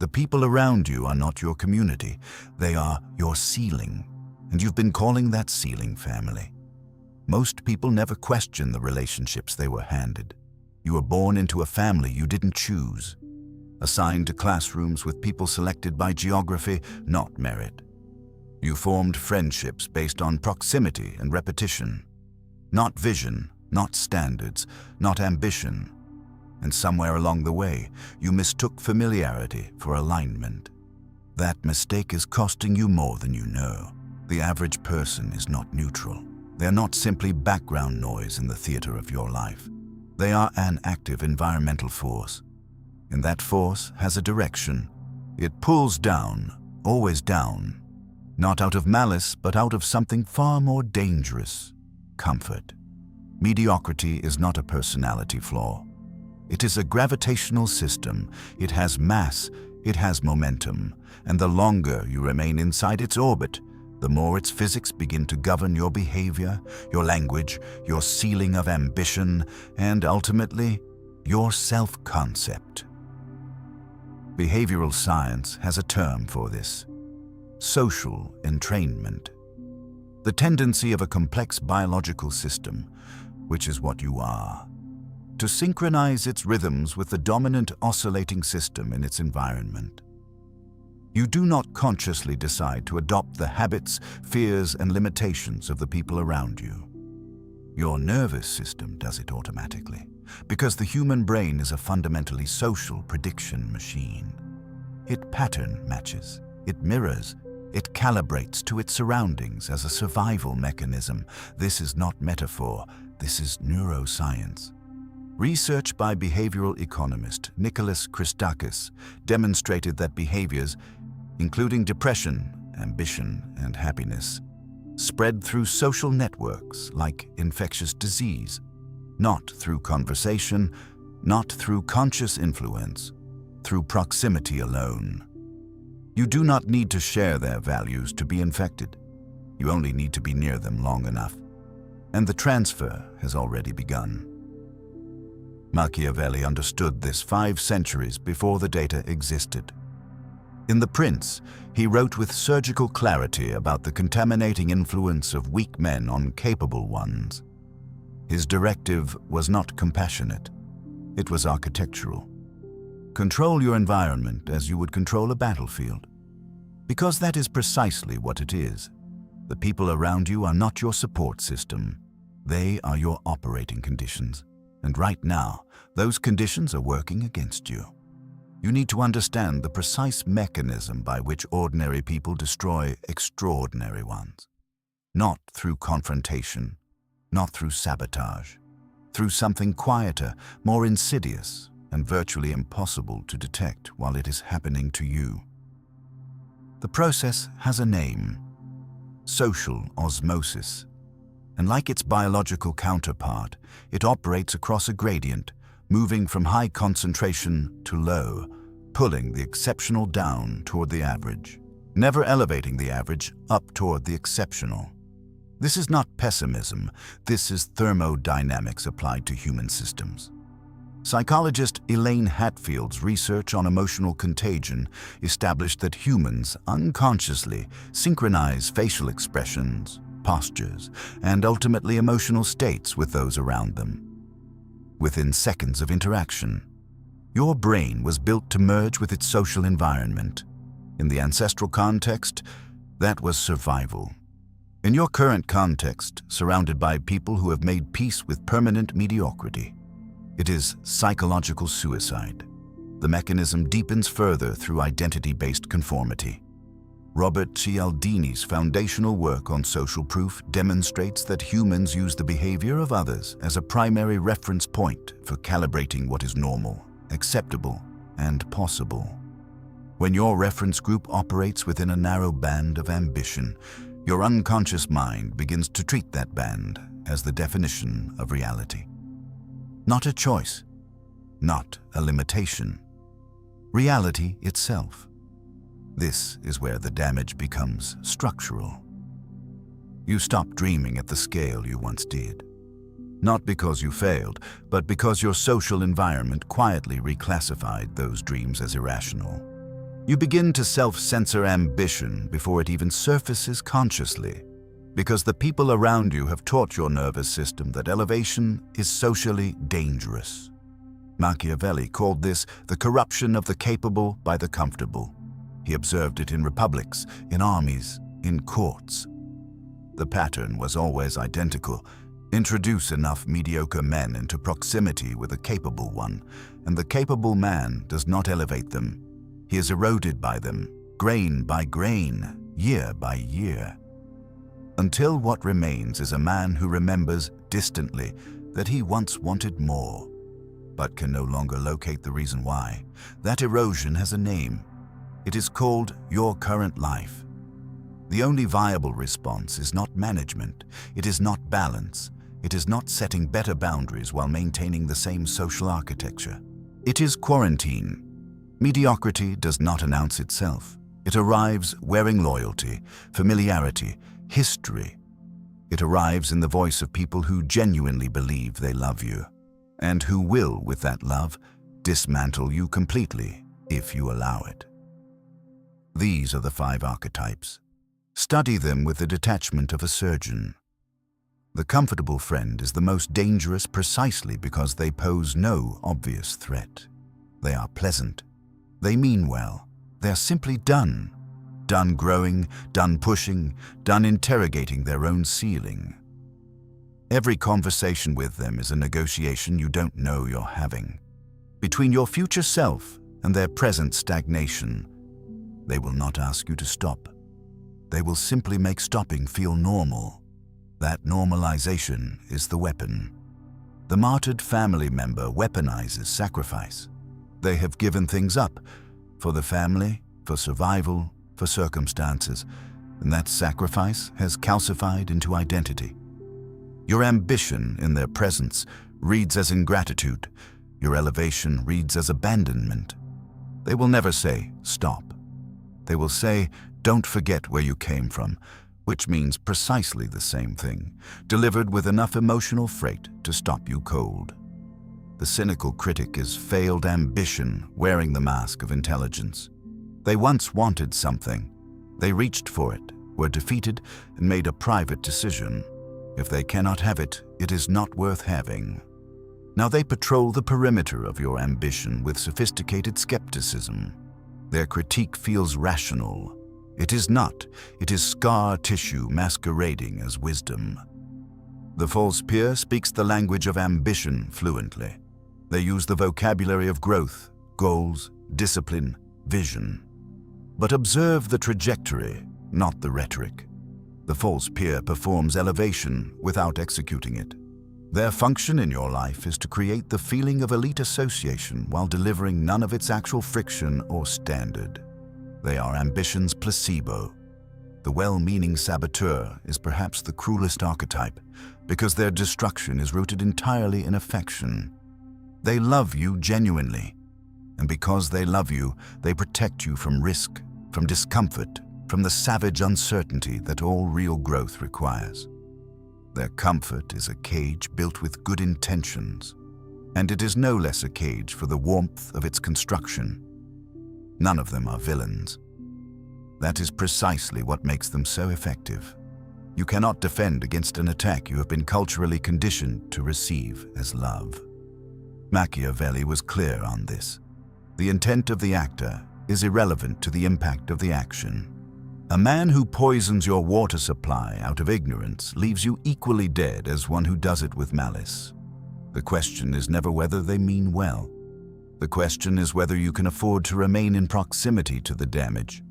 The people around you are not your community. They are your ceiling, and you've been calling that ceiling family. Most people never question the relationships they were handed. You were born into a family you didn't choose, assigned to classrooms with people selected by geography, not merit. You formed friendships based on proximity and repetition, not vision, not standards, not ambition. And somewhere along the way, you mistook familiarity for alignment. That mistake is costing you more than you know. The average person is not neutral. They're not simply background noise in the theater of your life. They are an active environmental force. And that force has a direction. It pulls down, always down. Not out of malice, but out of something far more dangerous: comfort. Mediocrity is not a personality flaw. It is a gravitational system. It has mass, it has momentum, and the longer you remain inside its orbit, the more its physics begin to govern your behavior, your language, your ceiling of ambition, and ultimately, your self-concept. Behavioral science has a term for this: social entrainment. The tendency of a complex biological system, which is what you are, to synchronize its rhythms with the dominant oscillating system in its environment. You do not consciously decide to adopt the habits, fears, and limitations of the people around you. Your nervous system does it automatically, because the human brain is a fundamentally social prediction machine. It pattern matches, it mirrors, it calibrates to its surroundings as a survival mechanism. This is not metaphor, this is neuroscience. Research by behavioral economist Nicholas Christakis demonstrated that behaviors, including depression, ambition, and happiness, spread through social networks like infectious disease, not through conversation, not through conscious influence, through proximity alone. You do not need to share their values to be infected. You only need to be near them long enough. And the transfer has already begun. Machiavelli understood this 5 centuries before the data existed. In The Prince, he wrote with surgical clarity about the contaminating influence of weak men on capable ones. His directive was not compassionate, it was architectural. Control your environment as you would control a battlefield, because that is precisely what it is. The people around you are not your support system, they are your operating conditions. And right now, those conditions are working against you. You need to understand the precise mechanism by which ordinary people destroy extraordinary ones. Not through confrontation, not through sabotage, through something quieter, more insidious, and virtually impossible to detect while it is happening to you. The process has a name: social osmosis. And like its biological counterpart, it operates across a gradient, moving from high concentration to low, pulling the exceptional down toward the average, never elevating the average up toward the exceptional. This is not pessimism, this is thermodynamics applied to human systems. Psychologist Elaine Hatfield's research on emotional contagion established that humans unconsciously synchronize facial expressions, postures, and ultimately emotional states with those around them. Within seconds of interaction, your brain was built to merge with its social environment. In the ancestral context, that was survival. In your current context, surrounded by people who have made peace with permanent mediocrity, it is psychological suicide. The mechanism deepens further through identity-based conformity. Robert Cialdini's foundational work on social proof demonstrates that humans use the behavior of others as a primary reference point for calibrating what is normal, acceptable, and possible. When your reference group operates within a narrow band of ambition, your unconscious mind begins to treat that band as the definition of reality. Not a choice, not a limitation. Reality itself. This is where the damage becomes structural. You stop dreaming at the scale you once did. Not because you failed, but because your social environment quietly reclassified those dreams as irrational. You begin to self-censor ambition before it even surfaces consciously, because the people around you have taught your nervous system that elevation is socially dangerous. Machiavelli called this the corruption of the capable by the comfortable. He observed it in republics, in armies, in courts. The pattern was always identical. Introduce enough mediocre men into proximity with a capable one, and the capable man does not elevate them. He is eroded by them, grain by grain, year by year, until what remains is a man who remembers distantly that he once wanted more, but can no longer locate the reason why. That erosion has a name. It is called your current life. The only viable response is not management. It is not balance. It is not setting better boundaries while maintaining the same social architecture. It is quarantine. Mediocrity does not announce itself. It arrives wearing loyalty, familiarity, history. It arrives in the voice of people who genuinely believe they love you, and who will, with that love, dismantle you completely if you allow it. These are the 5 archetypes. Study them with the detachment of a surgeon. The comfortable friend is the most dangerous precisely because they pose no obvious threat. They are pleasant. They mean well. They are simply done. Done growing, done pushing, done interrogating their own ceiling. Every conversation with them is a negotiation you don't know you're having. Between your future self and their present stagnation, they will not ask you to stop. They will simply make stopping feel normal. That normalization is the weapon. The martyred family member weaponizes sacrifice. They have given things up for the family, for survival, for circumstances, and that sacrifice has calcified into identity. Your ambition in their presence reads as ingratitude. Your elevation reads as abandonment. They will never say, stop. They will say, don't forget where you came from, which means precisely the same thing, delivered with enough emotional freight to stop you cold. The cynical critic is failed ambition wearing the mask of intelligence. They once wanted something. They reached for it, were defeated, and made a private decision. If they cannot have it, it is not worth having. Now they patrol the perimeter of your ambition with sophisticated skepticism. Their critique feels rational. It is not. It is scar tissue masquerading as wisdom. The false peer speaks the language of ambition fluently. They use the vocabulary of growth, goals, discipline, vision. But observe the trajectory, not the rhetoric. The false peer performs elevation without executing it. Their function in your life is to create the feeling of elite association while delivering none of its actual friction or standard. They are ambition's placebo. The well-meaning saboteur is perhaps the cruelest archetype because their destruction is rooted entirely in affection. They love you genuinely, and because they love you, they protect you from risk, from discomfort, from the savage uncertainty that all real growth requires. Their comfort is a cage built with good intentions, and it is no less a cage for the warmth of its construction. None of them are villains. That is precisely what makes them so effective. You cannot defend against an attack you have been culturally conditioned to receive as love. Machiavelli was clear on this. The intent of the actor is irrelevant to the impact of the action. A man who poisons your water supply out of ignorance leaves you equally dead as one who does it with malice. The question is never whether they mean well. The question is whether you can afford to remain in proximity to the damage.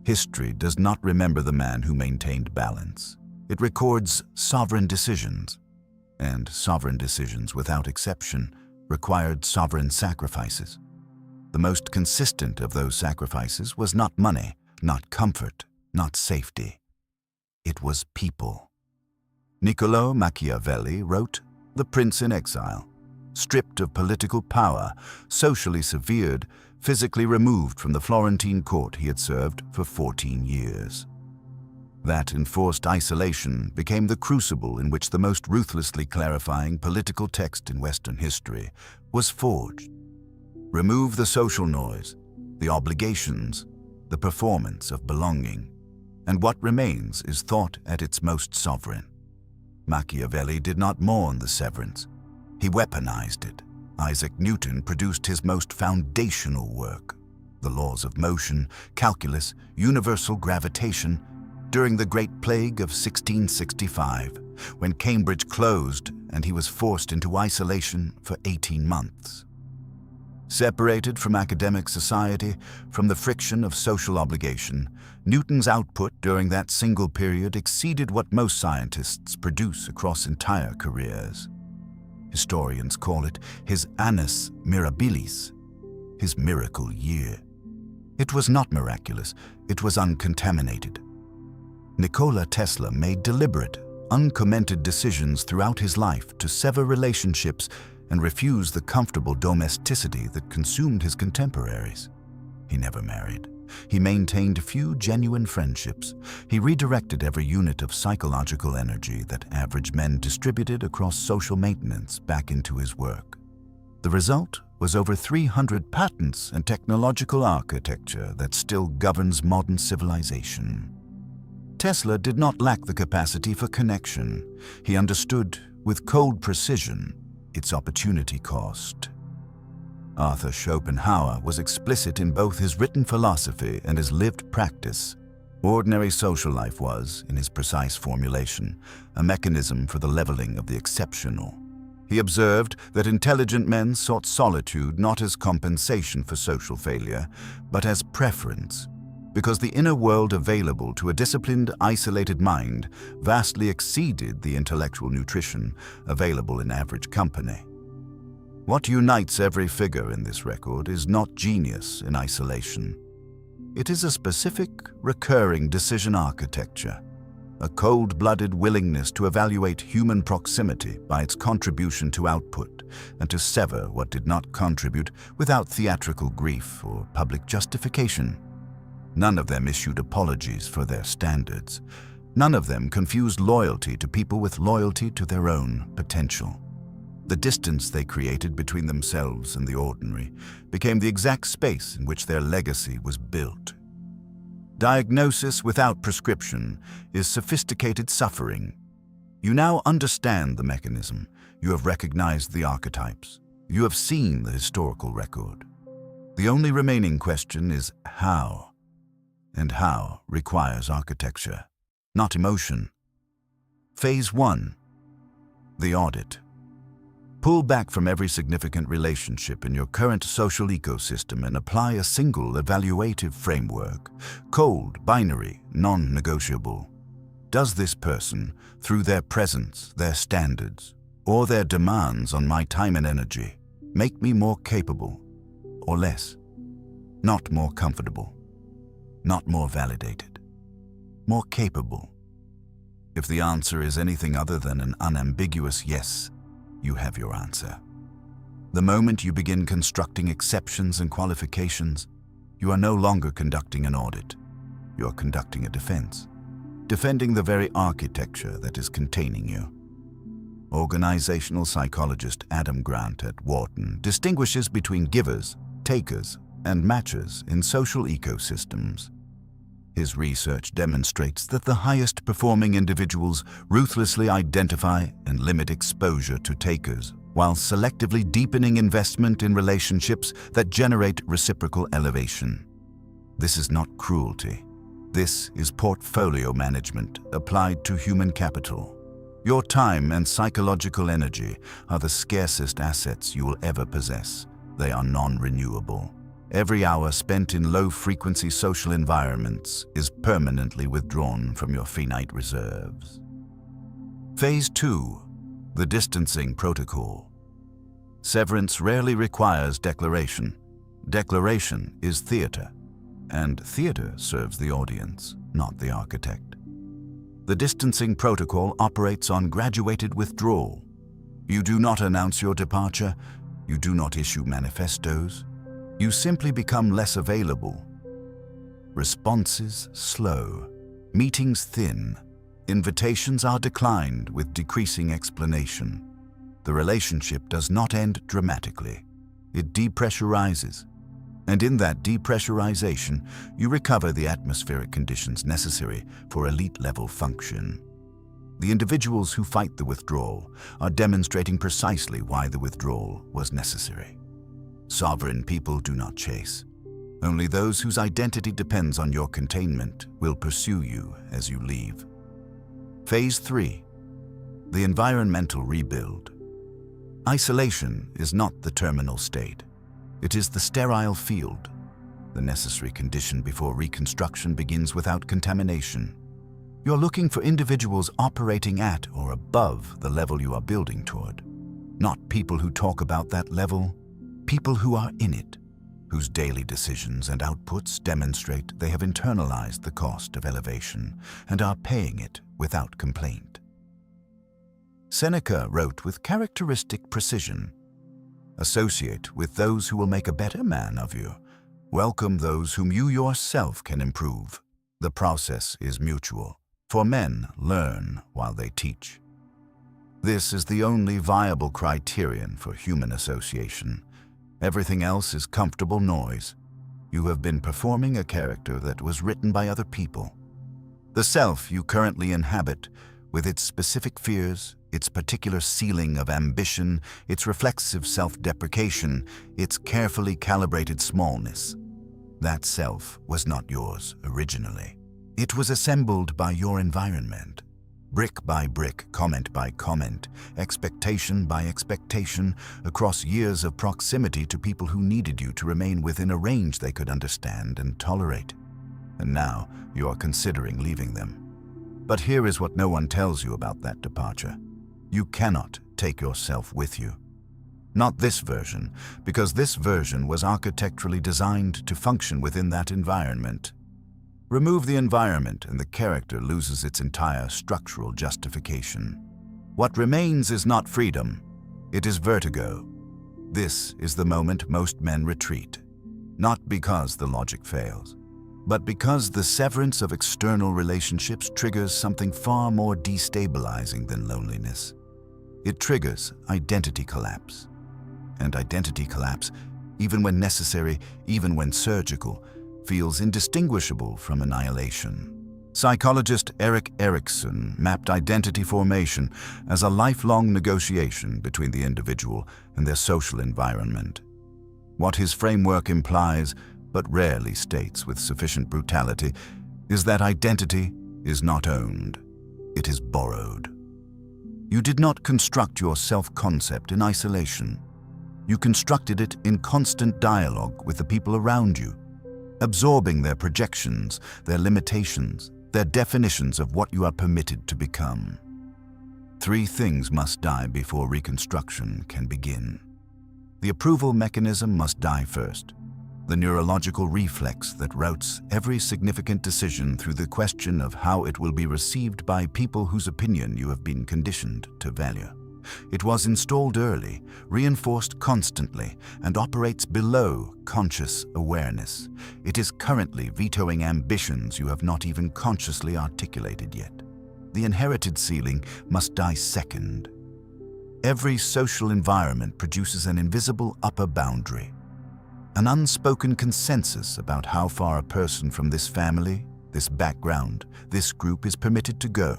History does not remember the man who maintained balance. It records sovereign decisions, and sovereign decisions, without exception, required sovereign sacrifices. The most consistent of those sacrifices was not money, not comfort, not safety. It was people. Niccolò Machiavelli wrote The Prince in Exile, stripped of political power, socially severed, physically removed from the Florentine court he had served for 14 years. That enforced isolation became the crucible in which the most ruthlessly clarifying political text in Western history was forged. Remove the social noise, the obligations, the performance of belonging, and what remains is thought at its most sovereign. Machiavelli did not mourn the severance. He weaponized it. Isaac Newton produced his most foundational work, the laws of motion, calculus, universal gravitation, during the Great Plague of 1665, when Cambridge closed and he was forced into isolation for 18 months. Separated from academic society, from the friction of social obligation, Newton's output during that single period exceeded what most scientists produce across entire careers. Historians call it his annus mirabilis, his miracle year. It was not miraculous, it was uncontaminated. Nikola Tesla made deliberate, uncommented decisions throughout his life to sever relationships and refuse the comfortable domesticity that consumed his contemporaries. He never married. He maintained few genuine friendships. He redirected every unit of psychological energy that average men distributed across social maintenance back into his work. The result was over 300 patents and technological architecture that still governs modern civilization. Tesla did not lack the capacity for connection. He understood, with cold precision, its opportunity cost. Arthur Schopenhauer was explicit in both his written philosophy and his lived practice. Ordinary social life was, in his precise formulation, a mechanism for the leveling of the exceptional. He observed that intelligent men sought solitude not as compensation for social failure, but as preference, because the inner world available to a disciplined, isolated mind vastly exceeded the intellectual nutrition available in average company. What unites every figure in this record is not genius in isolation. It is a specific, recurring decision architecture, a cold-blooded willingness to evaluate human proximity by its contribution to output and to sever what did not contribute without theatrical grief or public justification. None of them issued apologies for their standards. None of them confused loyalty to people with loyalty to their own potential. The distance they created between themselves and the ordinary became the exact space in which their legacy was built. Diagnosis without prescription is sophisticated suffering. You now understand the mechanism. You have recognized the archetypes. You have seen the historical record. The only remaining question is how. And how requires architecture, not emotion. Phase 1. The audit. Pull back from every significant relationship in your current social ecosystem and apply a single evaluative framework, cold, binary, non-negotiable. Does this person, through their presence, their standards, or their demands on my time and energy, make me more capable, or less? Not more comfortable, not more validated, more capable. If the answer is anything other than an unambiguous yes, you have your answer. The moment you begin constructing exceptions and qualifications, you are no longer conducting an audit. You are conducting a defense, defending the very architecture that is containing you. Organizational psychologist Adam Grant at Wharton distinguishes between givers, takers, and matchers in social ecosystems. His research demonstrates that the highest performing individuals ruthlessly identify and limit exposure to takers, while selectively deepening investment in relationships that generate reciprocal elevation. This is not cruelty. This is portfolio management applied to human capital. Your time and psychological energy are the scarcest assets you will ever possess. They are non-renewable. Every hour spent in low-frequency social environments is permanently withdrawn from your finite reserves. Phase 2. The distancing protocol. Severance rarely requires declaration. Declaration is theater, and theater serves the audience, not the architect. The distancing protocol operates on graduated withdrawal. You do not announce your departure. You do not issue manifestos. You simply become less available. Responses slow, meetings thin, invitations are declined with decreasing explanation. The relationship does not end dramatically. It depressurizes. And in that depressurization, you recover the atmospheric conditions necessary for elite-level function. The individuals who fight the withdrawal are demonstrating precisely why the withdrawal was necessary. Sovereign people do not chase. Only those whose identity depends on your containment will pursue you as you leave. Phase 3. The environmental rebuild. Isolation is not the terminal state. It is the sterile field. The necessary condition before reconstruction begins without contamination. You're looking for individuals operating at or above the level you are building toward. Not people who talk about that level, people who are in it, whose daily decisions and outputs demonstrate they have internalized the cost of elevation and are paying it without complaint. Seneca wrote with characteristic precision, "Associate with those who will make a better man of you. Welcome those whom you yourself can improve. The process is mutual, for men learn while they teach." This is the only viable criterion for human association. Everything else is comfortable noise. You have been performing a character that was written by other people. The self you currently inhabit, with its specific fears, its particular ceiling of ambition, its reflexive self-deprecation, its carefully calibrated smallness. That self was not yours originally. It was assembled by your environment. Brick by brick, comment by comment, expectation by expectation, across years of proximity to people who needed you to remain within a range they could understand and tolerate. And now you are considering leaving them. But here is what no one tells you about that departure. You cannot take yourself with you. Not this version, because this version was architecturally designed to function within that environment. Remove the environment and the character loses its entire structural justification. What remains is not freedom, it is vertigo. This is the moment most men retreat, not because the logic fails, but because the severance of external relationships triggers something far more destabilizing than loneliness. It triggers identity collapse. And identity collapse, even when necessary, even when surgical, feels indistinguishable from annihilation. Psychologist Erik Erikson mapped identity formation as a lifelong negotiation between the individual and their social environment. What his framework implies, but rarely states with sufficient brutality, is that identity is not owned, it is borrowed. You did not construct your self-concept in isolation. You constructed it in constant dialogue with the people around you, absorbing their projections, their limitations, their definitions of what you are permitted to become. 3 things must die before reconstruction can begin. The approval mechanism must die first. The neurological reflex that routes every significant decision through the question of how it will be received by people whose opinion you have been conditioned to value. It was installed early, reinforced constantly, and operates below conscious awareness. It is currently vetoing ambitions you have not even consciously articulated yet. The inherited ceiling must die second. Every social environment produces an invisible upper boundary, an unspoken consensus about how far a person from this family, this background, this group is permitted to go.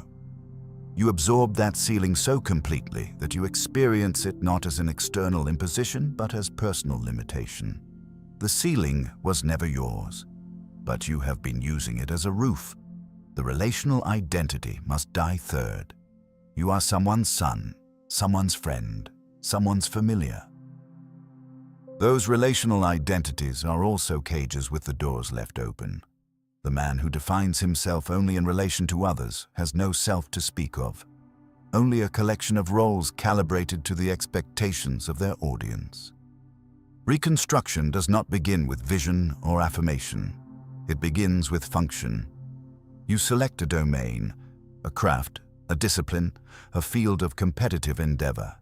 You absorb that ceiling so completely that you experience it not as an external imposition, but as personal limitation. The ceiling was never yours, but you have been using it as a roof. The relational identity must die third. You are someone's son, someone's friend, someone's familiar. Those relational identities are also cages with the doors left open. The man who defines himself only in relation to others has no self to speak of, only a collection of roles calibrated to the expectations of their audience. Reconstruction does not begin with vision or affirmation. It begins with function. You select a domain, a craft, a discipline, a field of competitive endeavor,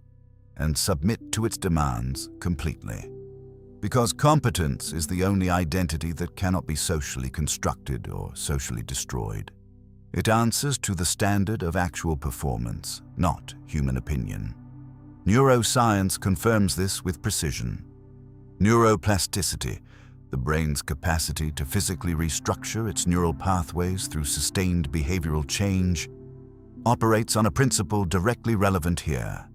and submit to its demands completely. Because competence is the only identity that cannot be socially constructed or socially destroyed. It answers to the standard of actual performance, not human opinion. Neuroscience confirms this with precision. Neuroplasticity, the the brain's capacity to physically restructure its neural pathways through sustained behavioral change, operates on a principle directly relevant here: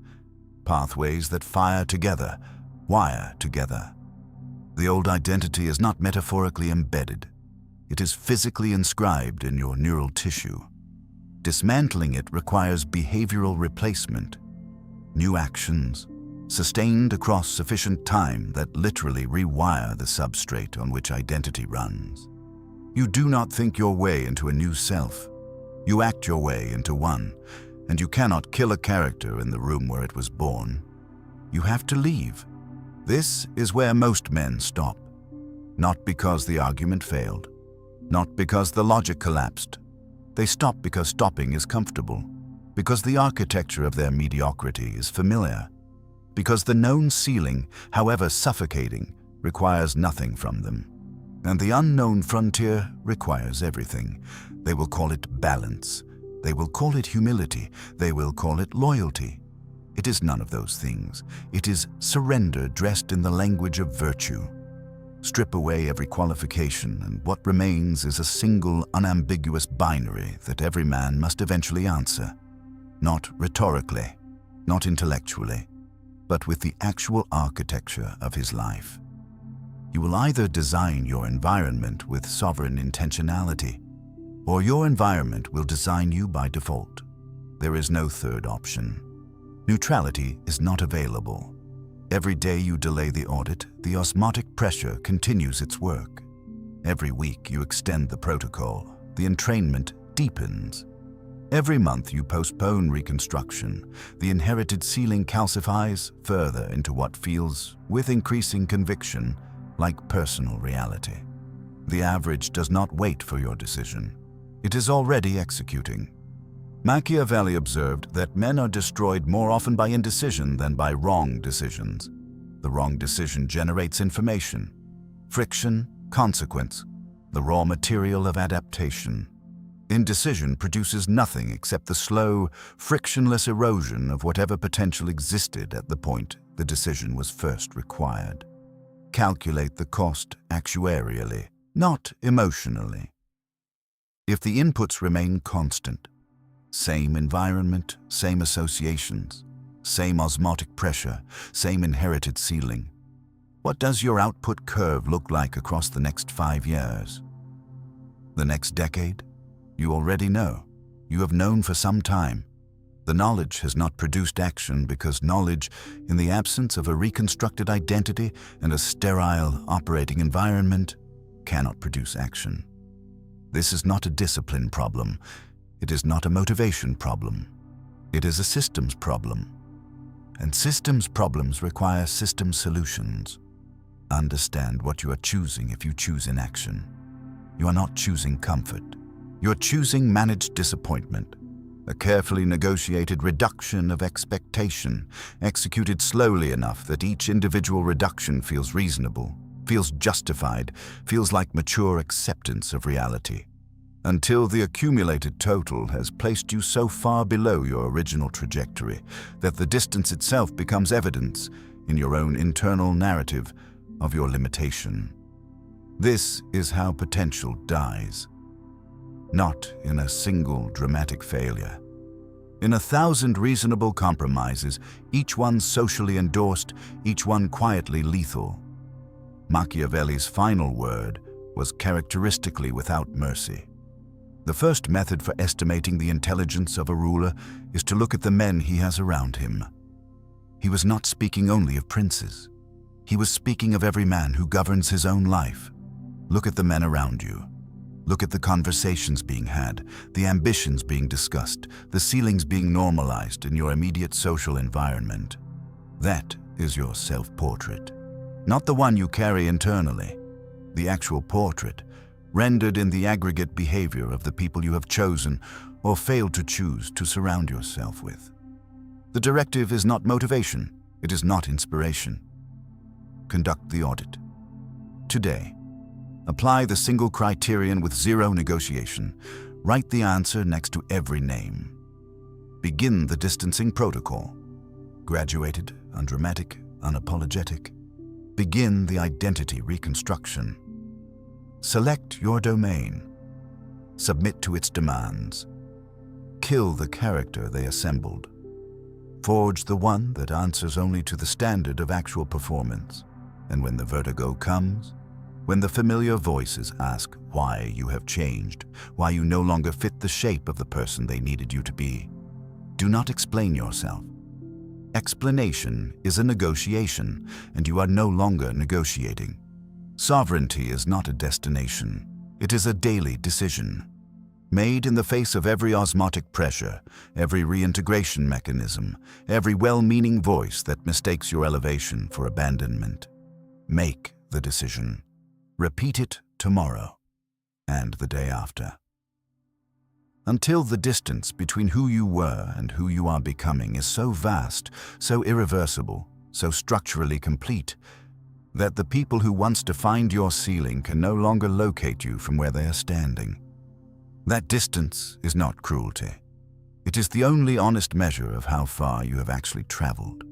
pathways that fire together, wire together. The old identity is not metaphorically embedded. It is physically inscribed in your neural tissue. Dismantling it requires behavioral replacement, new actions, sustained across sufficient time that literally rewire the substrate on which identity runs. You do not think your way into a new self. You act your way into one, and you cannot kill a character in the room where it was born. You have to leave. This is where most men stop. Not because the argument failed, not because the logic collapsed. They stop because stopping is comfortable, because the architecture of their mediocrity is familiar, because the known ceiling, however suffocating, requires nothing from them, and the unknown frontier requires everything. They will call it balance. They will call it humility. They will call it loyalty. It is none of those things. It is surrender dressed in the language of virtue. Strip away every qualification, and what remains is a single, unambiguous binary that every man must eventually answer. Not rhetorically, not intellectually, but with the actual architecture of his life. You will either design your environment with sovereign intentionality, or your environment will design you by default. There is no third option. Neutrality is not available. Every day you delay the audit, the osmotic pressure continues its work. Every week you extend the protocol, the entrainment deepens. Every month you postpone reconstruction, the inherited ceiling calcifies further into what feels, with increasing conviction, like personal reality. The average does not wait for your decision. It is already executing. Machiavelli observed that men are destroyed more often by indecision than by wrong decisions. The wrong decision generates information, friction, consequence, the raw material of adaptation. Indecision produces nothing except the slow, frictionless erosion of whatever potential existed at the point the decision was first required. Calculate the cost actuarially, not emotionally. If the inputs remain constant, same environment, same associations, same osmotic pressure, same inherited ceiling, what does your output curve look like across the next 5 years? The next decade? You already know. You have known for some time. The knowledge has not produced action because knowledge, in the absence of a reconstructed identity and a sterile operating environment, cannot produce action. This is not a discipline problem. It is not a motivation problem. It is a systems problem. And systems problems require system solutions. Understand what you are choosing if you choose inaction. You are not choosing comfort. You are choosing managed disappointment, a carefully negotiated reduction of expectation, executed slowly enough that each individual reduction feels reasonable, feels justified, feels like mature acceptance of reality, until the accumulated total has placed you so far below your original trajectory that the distance itself becomes evidence in your own internal narrative of your limitation. This is how potential dies. Not in a single dramatic failure. In 1,000 reasonable compromises, each one socially endorsed, each one quietly lethal. Machiavelli's final word was characteristically without mercy. The first method for estimating the intelligence of a ruler is to look at the men he has around him. He was not speaking only of princes. He was speaking of every man who governs his own life. Look at the men around you. Look at the conversations being had, the ambitions being discussed, the ceilings being normalized in your immediate social environment. That is your self-portrait. Not the one you carry internally. The actual portrait, rendered in the aggregate behavior of the people you have chosen or failed to choose to surround yourself with. The directive is not motivation. It is not inspiration. Conduct the audit. Today. Apply the single criterion with zero negotiation. Write the answer next to every name. Begin the distancing protocol. Graduated, undramatic, unapologetic. Begin the identity reconstruction. Select your domain. Submit to its demands. Kill the character they assembled. Forge the one that answers only to the standard of actual performance. And when the vertigo comes, when the familiar voices ask why you have changed, why you no longer fit the shape of the person they needed you to be, do not explain yourself. Explanation is a negotiation, and you are no longer negotiating. Sovereignty is not a destination. It is a daily decision, made in the face of every osmotic pressure, every reintegration mechanism, every well-meaning voice that mistakes your elevation for abandonment. Make the decision. Repeat it tomorrow and the day after. Until the distance between who you were and who you are becoming is so vast, so irreversible, so structurally complete, that the people who once defined your ceiling can no longer locate you from where they are standing. That distance is not cruelty. It is the only honest measure of how far you have actually traveled.